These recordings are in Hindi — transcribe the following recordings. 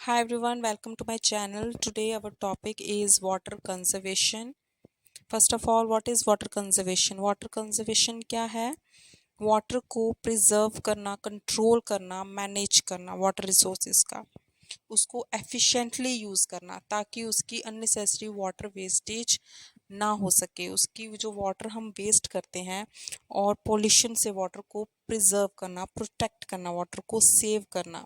Hi everyone, welcome to my channel. Today our topic is water conservation. First of all, what is water conservation? Water conservation क्या है? वाटर को प्रिजर्व करना, कंट्रोल करना, मैनेज करना वाटर रिसोर्सेज का, उसको एफिशिएंटली यूज़ करना ताकि उसकी अननेसेसरी वाटर वेस्टेज ना हो सके, उसकी जो वाटर हम वेस्ट करते हैं और पोल्यूशन से वाटर को प्रिजर्व करना, प्रोटेक्ट करना, वाटर को सेव करना,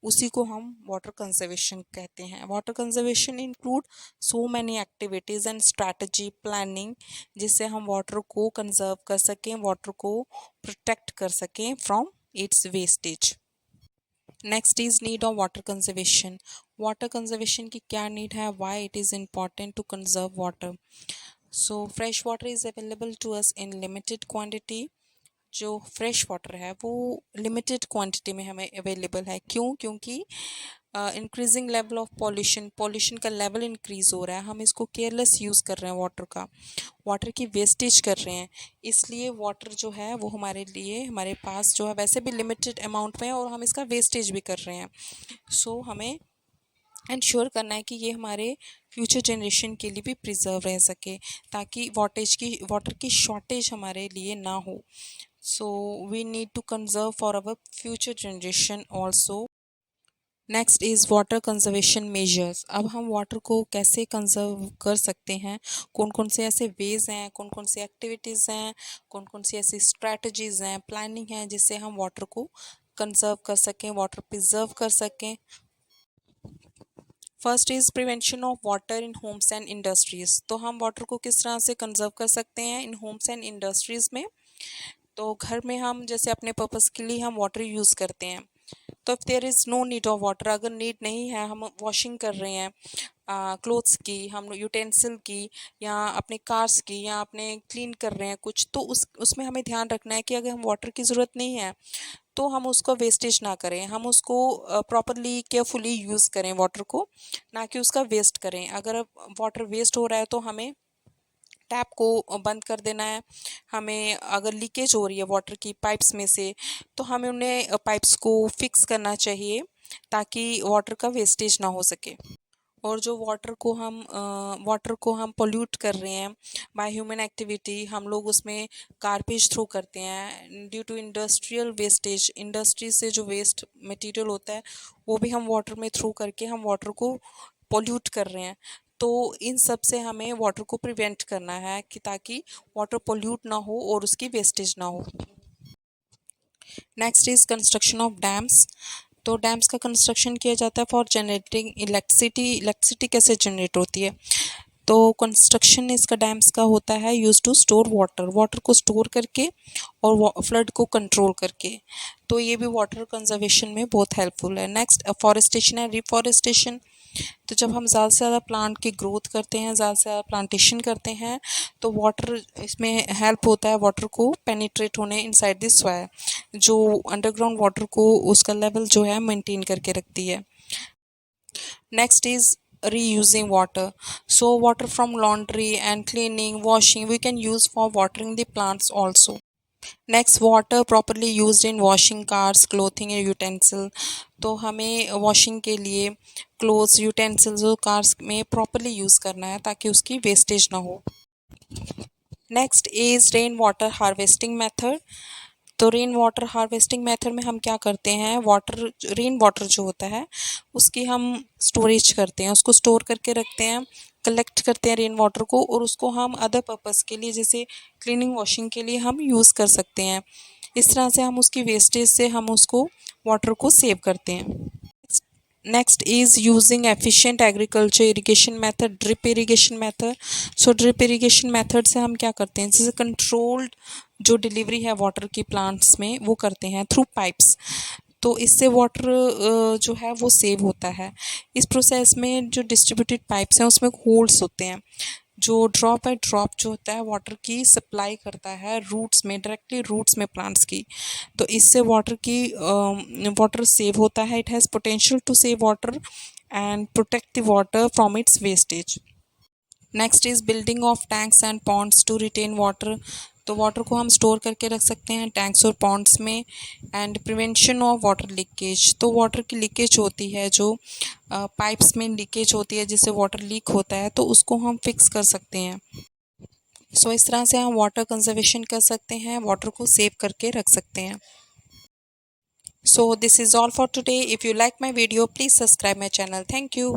उसी को हम वाटर कंजर्वेशन कहते हैं। Water conservation include so many activities and strategy planning, जिससे हम वाटर को कंजर्व कर सकें, वाटर को प्रोटेक्ट कर सकें from its wastage. Next is need of water conservation. Water conservation की क्या नीड है, why it is important to conserve water. So fresh water is available to us in limited quantity. जो फ्रेश वाटर है वो लिमिटेड क्वांटिटी में हमें अवेलेबल है। क्यों? क्योंकि increasing level of pollution, pollution का लेवल इंक्रीज हो रहा है, हम इसको केयरलेस यूज़ कर रहे हैं, वाटर का, वाटर की वेस्टेज कर रहे हैं, इसलिए वाटर जो है वो हमारे लिए, हमारे पास जो है वैसे भी लिमिटेड अमाउंट में है और हम इसका वेस्टेज भी कर रहे हैं। सो हमें इंश्योर करना है कि ये हमारे फ्यूचर जनरेशन के लिए भी प्रिजर्व रह सके, ताकि वाटर की शॉर्टेज हमारे लिए ना हो। So we need to conserve for our future generation also. Next is water conservation measures. अब हम वाटर को कैसे कंजर्व कर सकते हैं, कौन कौन से ऐसे वेज हैं, कौन कौन सी एक्टिविटीज़ हैं, कौन कौन सी ऐसी स्ट्रैटेजीज़ हैं, प्लानिंग है, जिससे हम वाटर को कंजर्व कर सकें, वाटर प्रिजर्व कर सकें। First is prevention of water in homes and industries. तो हम वाटर को किस तरह से कंजर्व कर सकते हैं इन होम्स एंड इंडस्ट्रीज़ में। तो घर में हम जैसे अपने पर्पज़ के लिए हम वाटर यूज़ करते हैं, तो if there is no need of water, अगर नीड नहीं है, हम वॉशिंग कर रहे हैं क्लोथ्स की, हम यूटेंसिल की, या अपने कार्स की, या अपने क्लीन कर रहे हैं कुछ, तो उसमें हमें ध्यान रखना है कि अगर हम वाटर की ज़रूरत नहीं है तो हम उसको वेस्टेज ना करें, हम उसको प्रॉपरली केयरफुली यूज़ करें वाटर को, ना कि उसका वेस्ट करें। अगर वाटर वेस्ट हो रहा है तो हमें टैप को बंद कर देना है। हमें अगर लीकेज हो रही है वाटर की पाइप्स में से, तो हमें उन्हें पाइप्स को फिक्स करना चाहिए ताकि वाटर का वेस्टेज ना हो सके। और जो वाटर को हम पोल्यूट कर रहे हैं बाय ह्यूमन एक्टिविटी, हम लोग उसमें गार्बेज थ्रो करते हैं due to industrial wastage. Industry से जो वेस्ट मटेरियल होता है वो भी हम वाटर में थ्रो करके हम वाटर को पोल्यूट कर रहे हैं। तो इन सब से हमें वाटर को प्रिवेंट करना है कि ताकि वाटर पोल्यूट ना हो और उसकी वेस्टेज ना हो। Next is construction of dams. तो डैम्स का कंस्ट्रक्शन किया जाता है फॉर जनरेटिंग इलेक्ट्रिसिटी। इलेक्ट्रिसिटी कैसे जनरेट होती है, तो कंस्ट्रक्शन इसका डैम्स का होता है use to store water, water को स्टोर करके और फ्लड को कंट्रोल करके। तो ये भी वाटर कंजर्वेशन में बहुत हेल्पफुल है। Next forestation and reforestation. तो जब हम ज़्यादा से ज़्यादा प्लांट की ग्रोथ करते हैं, ज़्यादा से ज़्यादा प्लांटेशन करते हैं, तो वाटर इसमें हेल्प होता है वाटर को पेनिट्रेट होने इनसाइड दिस सॉइल, जो अंडरग्राउंड वाटर को उसका लेवल जो है मेंटेन करके रखती है। Next is reusing water. So water from laundry and cleaning, washing, we can use for watering the plants also. Next water properly used in washing cars, clothing and utensil. तो हमें वॉशिंग के लिए क्लोथ्स, यूटेंसिल्स और कार्स में प्रॉपरली यूज़ करना है ताकि उसकी वेस्टेज ना हो। Next is rain water harvesting method. तो रेन वाटर हार्वेस्टिंग मेथड में हम क्या करते हैं, रेन वाटर जो होता है उसकी हम स्टोरेज करते हैं, उसको स्टोर करके रखते हैं, कलेक्ट करते हैं रेन वाटर को, और उसको हम अदर पर्पज़ के लिए जैसे क्लीनिंग वॉशिंग के लिए हम यूज़ कर सकते हैं। इस तरह से हम उसकी वेस्टेज से हम उसको वाटर को सेव करते हैं। Next is using efficient agriculture irrigation method, drip irrigation method. So drip irrigation method से हम क्या करते हैं, जैसे कंट्रोल्ड जो डिलीवरी है वाटर की प्लांट्स में वो करते हैं थ्रू पाइप्स। तो इससे वाटर जो है वो सेव होता है। इस प्रोसेस में जो डिस्ट्रीब्यूटेड पाइप्स हैं उसमें होल्स होते हैं, जो ड्रॉप बाय ड्रॉप जो होता है वाटर की सप्लाई करता है रूट्स में, डायरेक्टली रूट्स में प्लांट्स की। तो इससे वाटर सेव होता है, it has potential to save water and protect the water from its wastage. Next is building of tanks and ponds to retain water. तो वाटर को हम स्टोर करके रख सकते हैं टैंक्स और पॉन्ड्स में। And prevention of water leakage, तो वाटर की लीकेज होती है जो पाइप्स में लीकेज होती है जिससे वाटर लीक होता है, तो उसको हम फिक्स कर सकते हैं। सो इस तरह से हम वाटर कंजर्वेशन कर सकते हैं, वाटर को सेव करके रख सकते हैं। So this is all for today. If you like my video, please subscribe my channel. Thank you.